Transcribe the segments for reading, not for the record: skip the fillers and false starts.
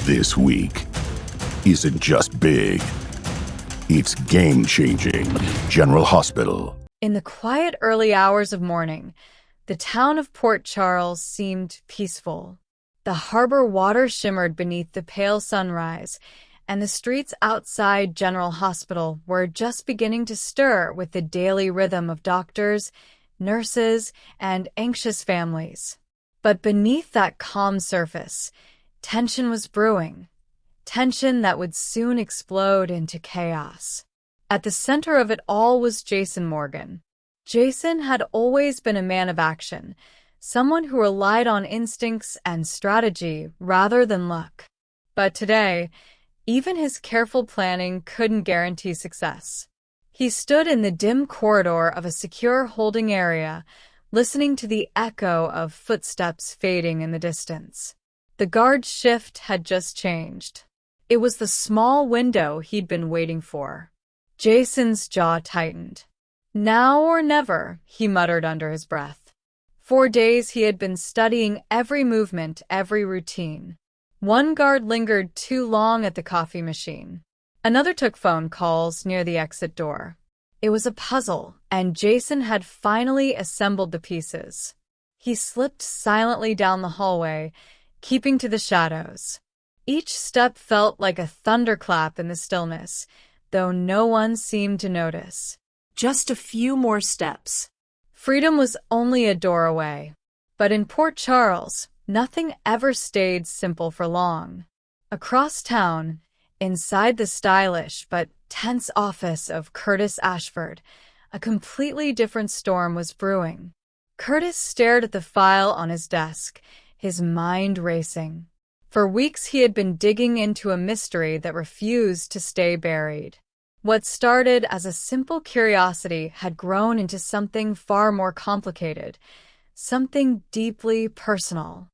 This week isn't just big, it's game-changing. General Hospital. In the quiet early hours of morning, the town of Port Charles seemed peaceful. The harbor water shimmered beneath the pale sunrise, and the streets outside General Hospital were just beginning to stir with the daily rhythm of doctors, nurses, and anxious families. But beneath that calm surface, tension was brewing, tension that would soon explode into chaos. At the center of it all was Jason Morgan. Jason had always been a man of action, someone who relied on instincts and strategy rather than luck. But today, even his careful planning couldn't guarantee success. He stood in the dim corridor of a secure holding area, listening to the echo of footsteps fading in the distance. The guard's shift had just changed. It was the small window he'd been waiting for. Jason's jaw tightened. Now or never, he muttered under his breath. For days he had been studying every movement, every routine. One guard lingered too long at the coffee machine. Another took phone calls near the exit door. It was a puzzle, and Jason had finally assembled the pieces. He slipped silently down the hallway, keeping to the shadows. Each step felt like a thunderclap in the stillness, though no one seemed to notice. Just a few more steps. Freedom was only a door away. But in Port Charles, nothing ever stayed simple for long. Across town, inside the stylish but tense office of Curtis Ashford, a completely different storm was brewing. Curtis stared at the file on his desk, his mind racing. For weeks he had been digging into a mystery that refused to stay buried. What started as a simple curiosity had grown into something far more complicated, something deeply personal.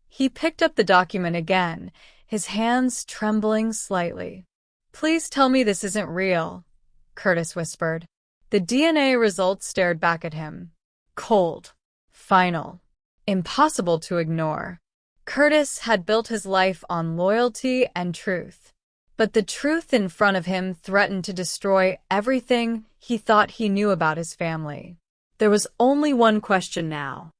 He picked up the document again, his hands trembling slightly. "Please tell me this isn't real," Curtis whispered. The DNA results stared back at him. Cold. Final. Impossible to ignore. Curtis had built his life on loyalty and truth. But the truth in front of him threatened to destroy everything he thought he knew about his family. There was only one question now.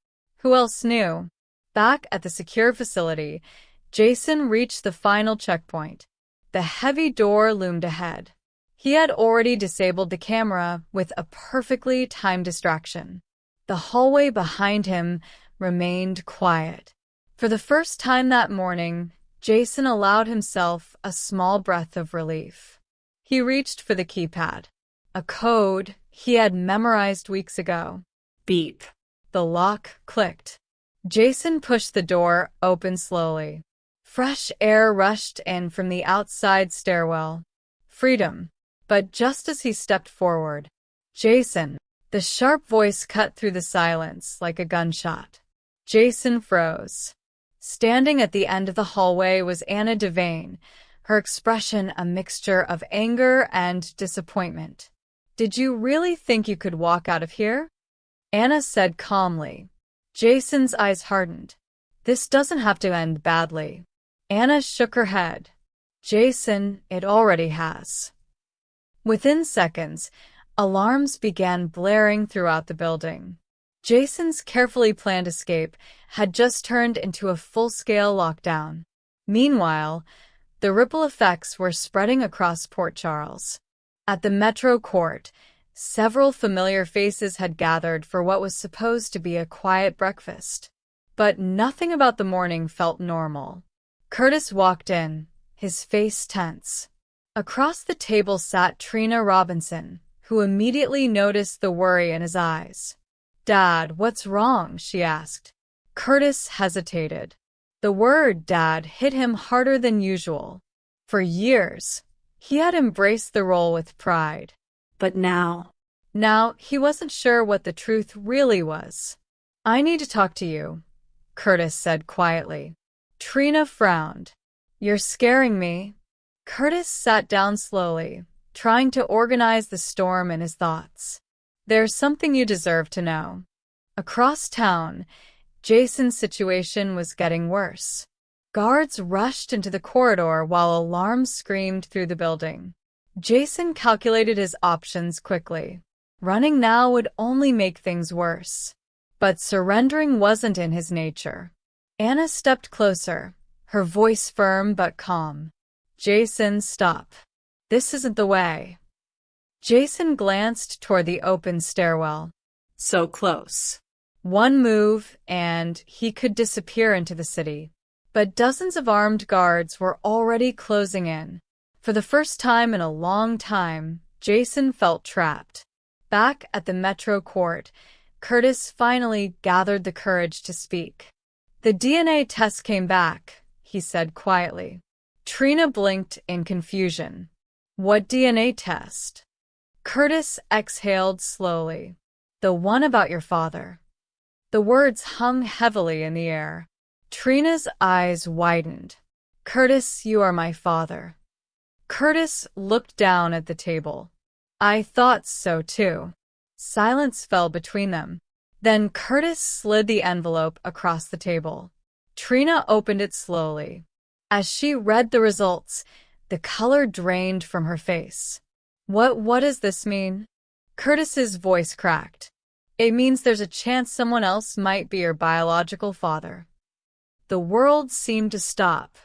Who else knew? Back at the secure facility, Jason reached the final checkpoint. The heavy door loomed ahead. He had already disabled the camera with a perfectly timed distraction. The hallway behind him remained quiet. For the first time that morning, Jason allowed himself a small breath of relief. He reached for the keypad. A code he had memorized weeks ago. Beep. The lock clicked. Jason pushed the door open slowly. Fresh air rushed in from the outside stairwell. Freedom. But just as he stepped forward, "Jason," the sharp voice cut through the silence like a gunshot. Jason froze. Standing at the end of the hallway was Anna Devane, her expression a mixture of anger and disappointment. "Did you really think you could walk out of here?" Anna said calmly. Jason's eyes hardened. "This doesn't have to end badly." Anna shook her head. "Jason, it already has." Within seconds, alarms began blaring throughout the building. Jason's carefully planned escape had just turned into a full-scale lockdown. Meanwhile, the ripple effects were spreading across Port Charles. At the Metro Court, several familiar faces had gathered for what was supposed to be a quiet breakfast. But nothing about the morning felt normal. Curtis walked in, his face tense. Across the table sat Trina Robinson, who immediately noticed the worry in his eyes. "Dad, what's wrong?" she asked. Curtis hesitated. The word "dad" hit him harder than usual. For years, he had embraced the role with pride. But now he wasn't sure what the truth really was. "I need to talk to you," Curtis said quietly. Trina frowned. "You're scaring me." Curtis sat down slowly, trying to organize the storm in his thoughts. "There's something you deserve to know." Across town, Jason's situation was getting worse. Guards rushed into the corridor while alarms screamed through the building. Jason calculated his options quickly. Running now would only make things worse. But surrendering wasn't in his nature. Anna stepped closer, her voice firm but calm. Jason, stop. This isn't the way. Jason glanced toward the open stairwell. So close. One move, and he could disappear into the city. But dozens of armed guards were already closing in. For the first time in a long time, Jason felt trapped. Back at the Metro Court, Curtis finally gathered the courage to speak. The DNA test came back, he said quietly. Trina blinked in confusion. What DNA test? Curtis exhaled slowly. The one about your father. The words hung heavily in the air. Trina's eyes widened. Curtis, you are my father. Curtis looked down at the table. I thought so too. Silence fell between them. Then Curtis slid the envelope across the table. Trina opened it slowly. As she read the results, the color drained from her face. What does this mean? Curtis's voice cracked. It means there's a chance someone else might be your biological father. The world seemed to stop.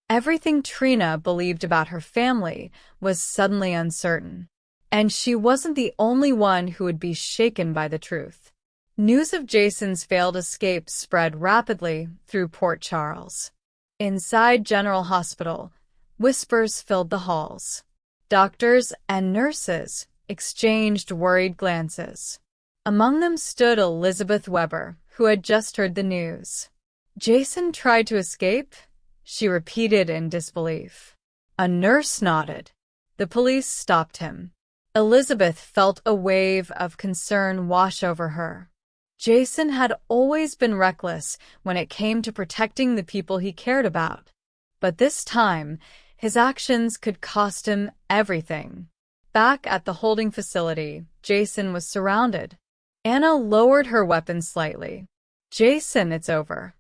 Everything Trina believed about her family was suddenly uncertain. And she wasn't the only one who would be shaken by the truth. News of Jason's failed escape spread rapidly through Port Charles. Inside General Hospital, whispers filled the halls. Doctors and nurses exchanged worried glances. Among them stood Elizabeth Weber, who had just heard the news. Jason tried to escape? She repeated in disbelief. A nurse nodded. The police stopped him. Elizabeth felt a wave of concern wash over her. Jason had always been reckless when it came to protecting the people he cared about. But this time, his actions could cost him everything. Back at the holding facility, Jason was surrounded. Anna lowered her weapon slightly. Jason, it's over.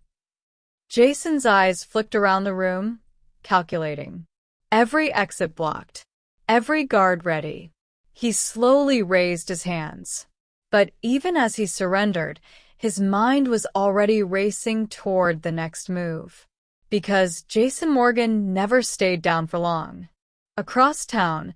Jason's eyes flicked around the room, calculating. Every exit blocked. Every guard ready. He slowly raised his hands. But even as he surrendered, his mind was already racing toward the next move. Because Jason Morgan never stayed down for long. Across town,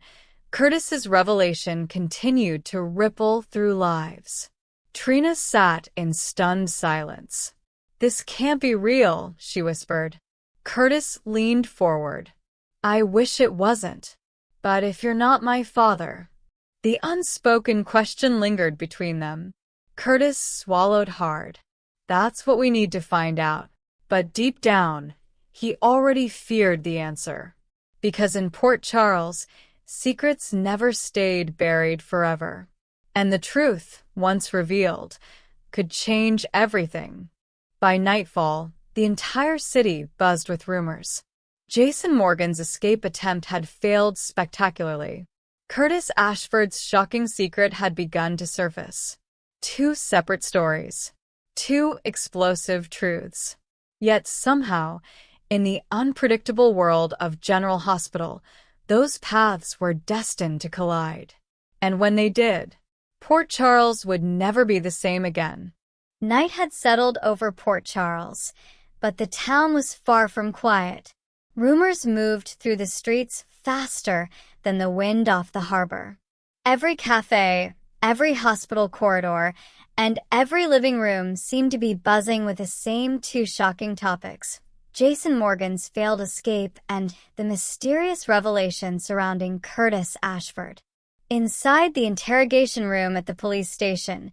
Curtis's revelation continued to ripple through lives. Trina sat in stunned silence. This can't be real, she whispered. Curtis leaned forward. I wish it wasn't. But if you're not my father... The unspoken question lingered between them. Curtis swallowed hard. That's what we need to find out. But deep down, he already feared the answer. Because in Port Charles, secrets never stayed buried forever. And the truth, once revealed, could change everything. By nightfall, the entire city buzzed with rumors. Jason Morgan's escape attempt had failed spectacularly. Curtis Ashford's shocking secret had begun to surface. Two separate stories. Two explosive truths. Yet somehow, in the unpredictable world of General Hospital, those paths were destined to collide. And when they did, Port Charles would never be the same again. Night had settled over Port Charles, but the town was far from quiet. Rumors moved through the streets faster than the wind off the harbor. Every cafe, every hospital corridor, and every living room seemed to be buzzing with the same two shocking topics: Jason Morgan's failed escape and the mysterious revelation surrounding Curtis Ashford. Inside the interrogation room at the police station,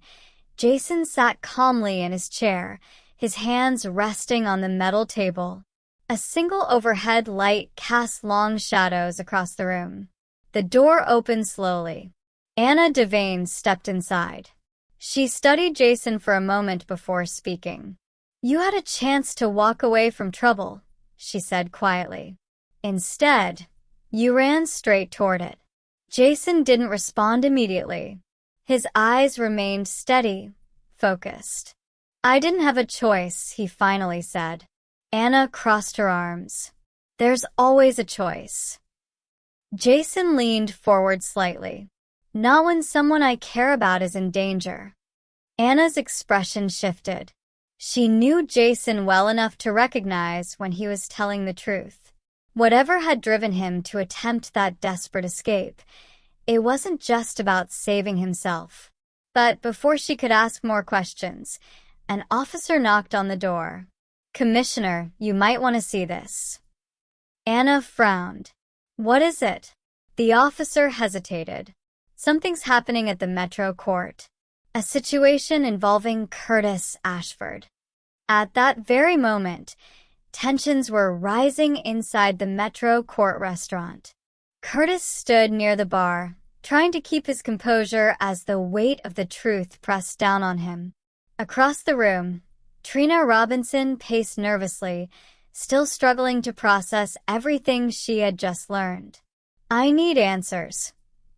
Jason sat calmly in his chair, his hands resting on the metal table. A single overhead light cast long shadows across the room. The door opened slowly. Anna Devane stepped inside. She studied Jason for a moment before speaking. You had a chance to walk away from trouble, she said quietly. Instead, you ran straight toward it. Jason didn't respond immediately. His eyes remained steady, focused. I didn't have a choice, he finally said. Anna crossed her arms. There's always a choice. Jason leaned forward slightly. Not when someone I care about is in danger. Anna's expression shifted. She knew Jason well enough to recognize when he was telling the truth. Whatever had driven him to attempt that desperate escape, it wasn't just about saving himself. But before she could ask more questions, an officer knocked on the door. "Commissioner, you might want to see this." Anna frowned. "What is it?" The officer hesitated. "Something's happening at the Metro Court. A situation involving Curtis Ashford." At that very moment, tensions were rising inside the Metro Court restaurant. Curtis stood near the bar, trying to keep his composure as the weight of the truth pressed down on him. Across the room, Trina Robinson paced nervously, still struggling to process everything she had just learned. "I need answers,"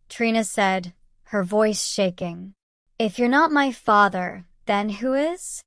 Trina said, her voice shaking. "If you're not my father, then who is?"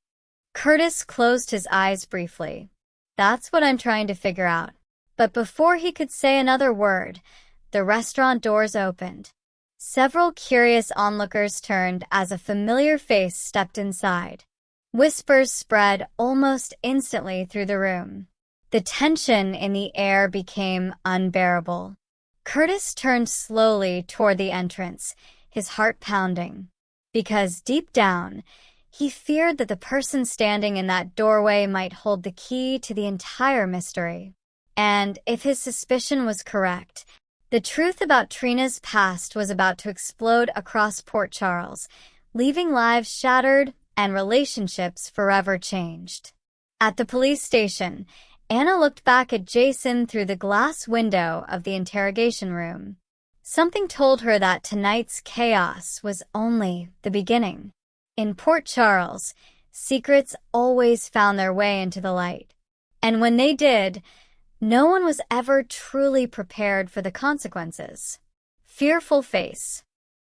Curtis closed his eyes briefly. "That's what I'm trying to figure out." But before he could say another word, the restaurant doors opened. Several curious onlookers turned as a familiar face stepped inside. Whispers spread almost instantly through the room. The tension in the air became unbearable. Curtis turned slowly toward the entrance, his heart pounding. Because deep down, he feared that the person standing in that doorway might hold the key to the entire mystery. And if his suspicion was correct, the truth about Trina's past was about to explode across Port Charles, leaving lives shattered and relationships forever changed. At the police station, Anna looked back at Jason through the glass window of the interrogation room. Something told her that tonight's chaos was only the beginning. In Port Charles, secrets always found their way into the light. And when they did, no one was ever truly prepared for the consequences. Fearful face.